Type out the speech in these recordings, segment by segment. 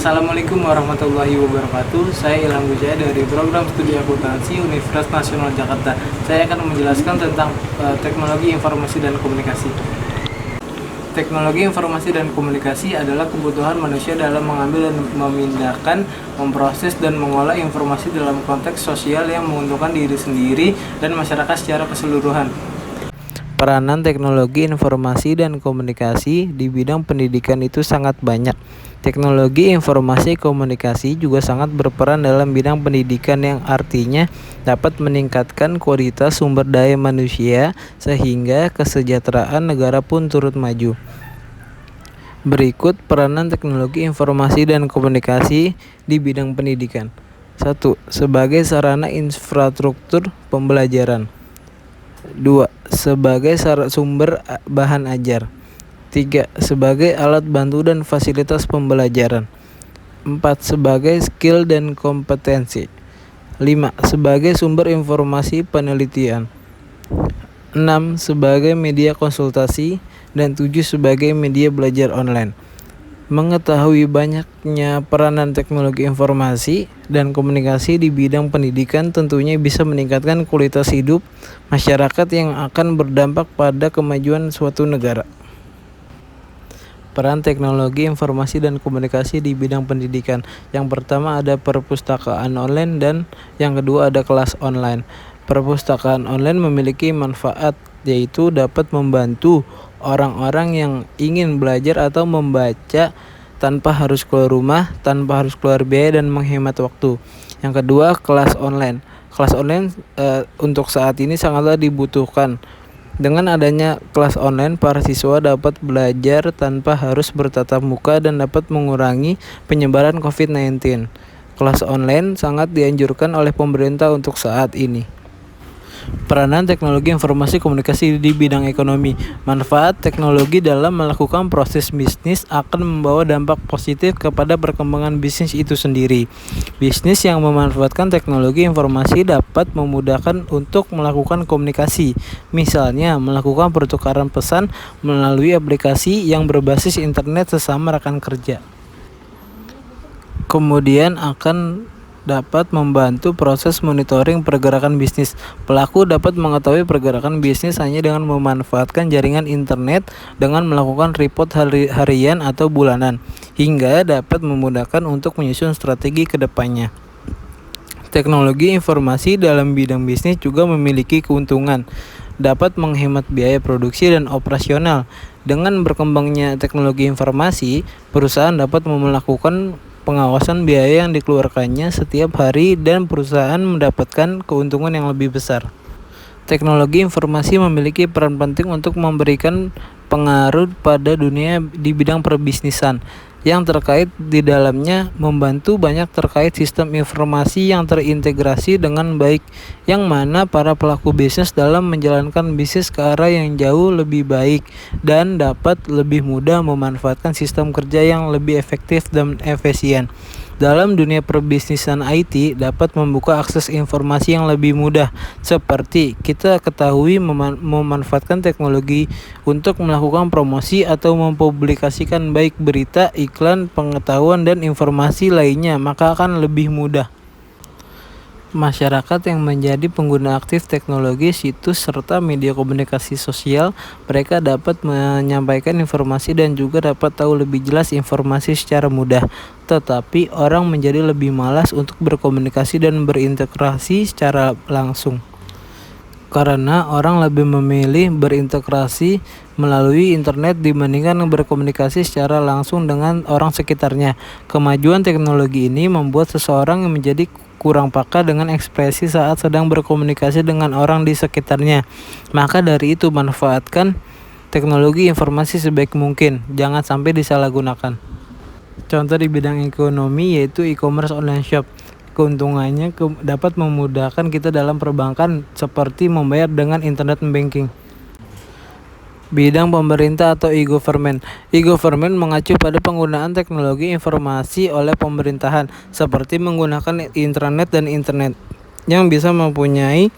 Assalamualaikum warahmatullahi wabarakatuh. Saya Ilham Wijaya dari program studi akuntansi Universitas Nasional Jakarta. Saya akan menjelaskan tentang teknologi informasi dan komunikasi. Teknologi informasi dan komunikasi adalah kebutuhan manusia dalam mengambil dan memindahkan, memproses dan mengolah informasi dalam konteks sosial yang menguntungkan diri sendiri dan masyarakat secara keseluruhan. Peranan teknologi informasi dan komunikasi di bidang pendidikan itu sangat banyak. Teknologi informasi komunikasi juga sangat berperan dalam bidang pendidikan yang artinya dapat meningkatkan kualitas sumber daya manusia sehingga kesejahteraan negara pun turut maju. Berikut peranan teknologi informasi dan komunikasi di bidang pendidikan. 1. Sebagai sarana infrastruktur pembelajaran. 2. Sebagai sumber bahan ajar. 3. Sebagai alat bantu dan fasilitas pembelajaran. 4. Sebagai skill dan kompetensi. 5. Sebagai sumber informasi penelitian. 6. Sebagai media konsultasi. Dan 7. Sebagai media belajar online. Mengetahui banyaknya peranan teknologi informasi dan komunikasi di bidang pendidikan tentunya bisa meningkatkan kualitas hidup masyarakat yang akan berdampak pada kemajuan suatu negara. Peran teknologi informasi dan komunikasi di bidang pendidikan. Yang pertama ada perpustakaan online dan yang kedua ada kelas online. Perpustakaan online memiliki manfaat yaitu dapat membantu orang-orang yang ingin belajar atau membaca tanpa harus keluar rumah, tanpa harus keluar biaya dan menghemat waktu. Yang kedua, kelas online. Kelas online untuk saat ini sangatlah dibutuhkan. Dengan adanya kelas online, para siswa dapat belajar tanpa harus bertatap muka dan dapat mengurangi penyebaran COVID-19. Kelas online sangat dianjurkan oleh pemerintah untuk saat ini. Peranan teknologi informasi komunikasi di bidang ekonomi. Manfaat teknologi dalam melakukan proses bisnis akan membawa dampak positif kepada perkembangan bisnis itu sendiri. Bisnis yang memanfaatkan teknologi informasi dapat memudahkan untuk melakukan komunikasi. Misalnya, melakukan pertukaran pesan melalui aplikasi yang berbasis internet sesama rekan kerja. Kemudian akan dapat membantu proses monitoring pergerakan bisnis. Pelaku dapat mengetahui pergerakan bisnis hanya dengan memanfaatkan jaringan internet dengan melakukan report harian atau bulanan, hingga dapat memudahkan untuk menyusun strategi ke depannya. Teknologi informasi dalam bidang bisnis juga memiliki keuntungan. Dapat menghemat biaya produksi dan operasional. Dengan berkembangnya teknologi informasi, perusahaan dapat melakukan pengawasan biaya yang dikeluarkannya setiap hari dan perusahaan mendapatkan keuntungan yang lebih besar. Teknologi informasi memiliki peran penting untuk memberikan pengaruh pada dunia di bidang perbisnisan yang terkait di dalamnya membantu banyak terkait sistem informasi yang terintegrasi dengan baik, yang mana para pelaku bisnis dalam menjalankan bisnis ke arah yang jauh lebih baik dan dapat lebih mudah memanfaatkan sistem kerja yang lebih efektif dan efisien. Dalam dunia perbisnisan IT dapat membuka akses informasi yang lebih mudah, seperti kita ketahui memanfaatkan teknologi untuk melakukan promosi atau mempublikasikan baik berita, iklan, pengetahuan dan informasi lainnya, maka akan lebih mudah. Masyarakat yang menjadi pengguna aktif teknologi, situs, serta media komunikasi sosial, mereka dapat menyampaikan informasi dan juga dapat tahu lebih jelas informasi secara mudah. Tetapi orang menjadi lebih malas untuk berkomunikasi dan berintegrasi secara langsung, karena orang lebih memilih berintegrasi melalui internet dibandingkan berkomunikasi secara langsung dengan orang sekitarnya. Kemajuan teknologi ini membuat seseorang yang menjadi kurang peka dengan ekspresi saat sedang berkomunikasi dengan orang di sekitarnya. Maka dari itu, manfaatkan teknologi informasi sebaik mungkin, jangan sampai disalahgunakan. Contoh di bidang ekonomi yaitu e-commerce online shop. Keuntungannya dapat memudahkan kita dalam perbankan seperti membayar dengan internet banking. Bidang pemerintah atau e-government. E-government mengacu pada penggunaan teknologi informasi oleh pemerintahan seperti menggunakan intranet dan internet yang bisa mempunyai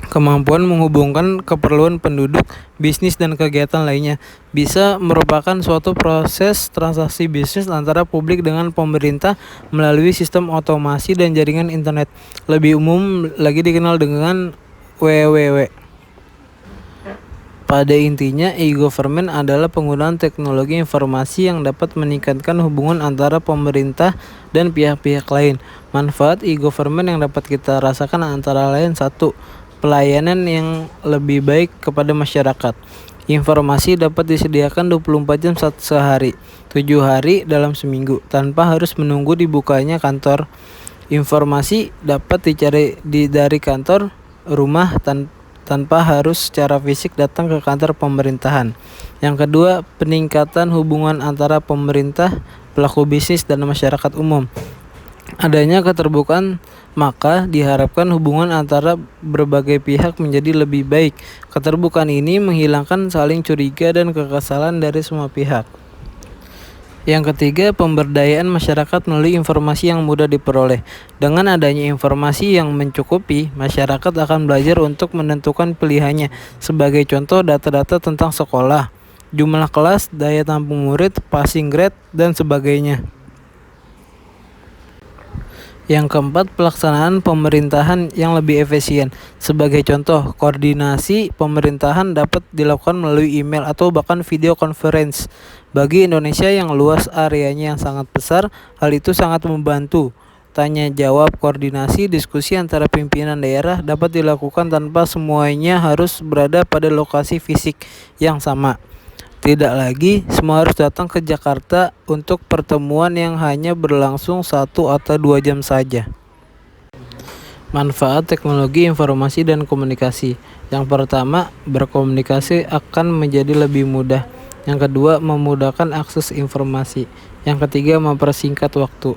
Kemampuan menghubungkan keperluan penduduk, bisnis, dan kegiatan lainnya bisa merupakan suatu proses transaksi bisnis antara publik dengan pemerintah melalui sistem otomasi dan jaringan internet. Lebih umum lagi dikenal dengan WWW. Pada intinya, e-government adalah penggunaan teknologi informasi yang dapat meningkatkan hubungan antara pemerintah dan pihak-pihak lain. Manfaat e-government yang dapat kita rasakan antara lain: 1. Pelayanan yang lebih baik kepada masyarakat. Informasi dapat disediakan 24 jam sehari, 7 hari dalam seminggu, tanpa harus menunggu dibukanya kantor. Informasi dapat dicari dari kantor, rumah, tanpa harus secara fisik datang ke kantor pemerintahan. Yang kedua, peningkatan hubungan antara pemerintah, pelaku bisnis, dan masyarakat umum. Adanya keterbukaan, maka diharapkan hubungan antara berbagai pihak menjadi lebih baik. Keterbukaan ini menghilangkan saling curiga dan kekesalan dari semua pihak. Yang ketiga, pemberdayaan masyarakat melalui informasi yang mudah diperoleh. Dengan adanya informasi yang mencukupi, masyarakat akan belajar untuk menentukan pilihannya. Sebagai contoh, data-data tentang sekolah, jumlah kelas, daya tampung murid, passing grade, dan sebagainya. Yang keempat, pelaksanaan pemerintahan yang lebih efisien. Sebagai contoh, koordinasi pemerintahan dapat dilakukan melalui email atau bahkan video conference. Bagi Indonesia yang luas areanya yang sangat besar, hal itu sangat membantu. Tanya jawab, koordinasi, diskusi antara pimpinan daerah dapat dilakukan tanpa semuanya harus berada pada lokasi fisik yang sama. Tidak lagi semua harus datang ke Jakarta untuk pertemuan yang hanya berlangsung 1 atau 2 jam saja. Manfaat teknologi informasi dan komunikasi. Yang pertama, berkomunikasi akan menjadi lebih mudah. Yang kedua, memudahkan akses informasi. Yang ketiga, mempersingkat waktu.